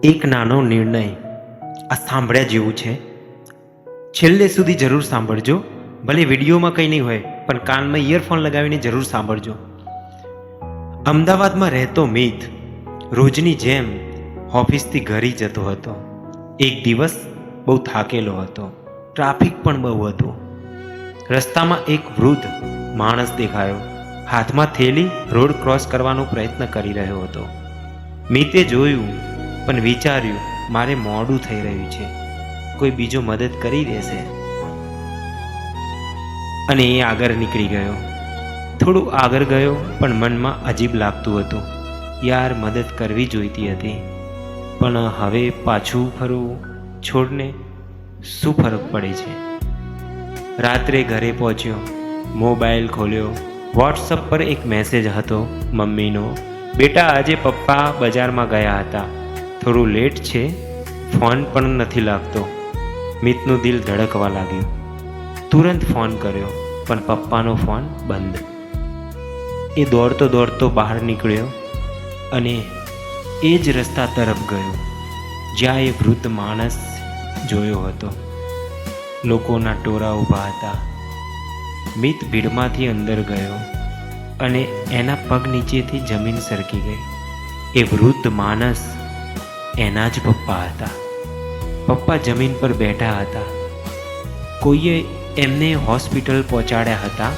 એક નાનો નિર્ણય આ સાંભળ્યા જેવું છે. છેલ્લે સુધી જરૂર સાંભળજો. ભલે વિડીયોમાં કંઈ નહીં હોય, પણ કાનમાં ઇયરફોન લગાવીને જરૂર સાંભળજો. અમદાવાદમાં રહેતો મિત રોજની જેમ ઓફિસથી ઘરે જતો હતો. એક દિવસ બહુ થાકેલો હતો. ટ્રાફિક પણ બહુ હતું. રસ્તામાં એક વૃદ્ધ માણસ દેખાયો. હાથમાં થેલી રોડ ક્રોસ કરવાનો પ્રયત્ન કરી રહ્યો હતો. મિતે જોયું, પણ વિચાર્યું, મારે મોડું થઈ રહ્યું છે, કોઈ બીજો મદદ કરી દેશે. અને એ આગળ નીકળી ગયો. થોડું આગળ ગયો, પણ મનમાં અજીબ લાગતું હતું. યાર, મદદ કરવી જોઈતી હતી, પણ હવે પાછું ફરવું છોડને શું ફરક પડે છે. રાત્રે ઘરે પહોંચ્યો, મોબાઈલ ખોલ્યો. વોટ્સઅપ પર એક મેસેજ હતો મમ્મીનો. બેટા, આજે પપ્પા બજારમાં ગયા હતા, થોડું લેટ છે, ફોન પણ નથી લાગતો. મિતનું દિલ ધડકવા લાગ્યું. તુરંત ફોન કર્યો, પણ પપ્પાનો ફોન બંધ. એ દોડતો દોડતો બહાર નીકળ્યો અને એ જ રસ્તા તરફ ગયો જ્યાં એ વૃદ્ધ માણસ જોયો હતો. લોકોના ટોળા ઊભા હતા. મિત ભીડમાંથી અંદર ગયો અને એના પગ નીચેથી જમીન સરકી ગઈ. એ વૃદ્ધ માણસ એના જ પપ્પા હતા. પપ્પા જમીન પર બેઠા હતા. કોઈએ એમને હોસ્પિટલ પહોંચાડ્યા હતા,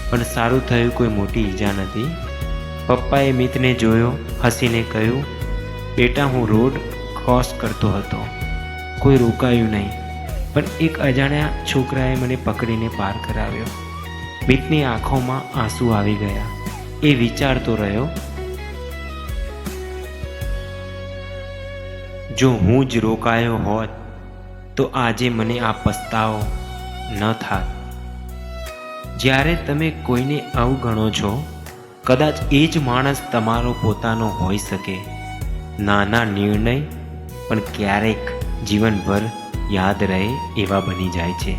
પણ સારું થયું, કોઈ મોટી ઈજા નથી. પપ્પાએ મિતને જોયો, હસીને કહ્યું, બેટા, હું રોડ ક્રોસ કરતો હતો, કોઈ રોકાયું નહીં, પણ એક અજાણ્યા છોકરાએ મને પકડીને પાર કરાવ્યો. મિતની આંખોમાં આંસુ આવી ગયા. એ વિચારતો રહ્યો, જો હું જ રોકાયો હોત તો આજે મને આ પસ્તાવો ન થાત. જ્યારે તમે કોઈને અવગણો છો, કદાચ એ જ માણસ તમારો પોતાનો હોઈ શકે. નાના નિર્ણય પણ ક્યારેક જીવનભર યાદ રહે એવા બની જાય છે.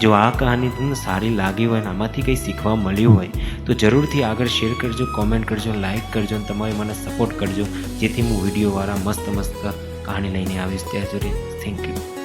જો આ કહાની તમને સારી લાગી હોય અને આમાંથી કંઈ શીખવા મળ્યું હોય તો જરૂરથી આગળ શેર કરજો, કોમેન્ટ કરજો, લાઇક કરજો અને તમારે મને સપોર્ટ કરજો, જેથી હું વિડીયોવાળા મસ્ત કહાની લઈને આવીશ. ત્યાં સુધી થેન્ક યુ.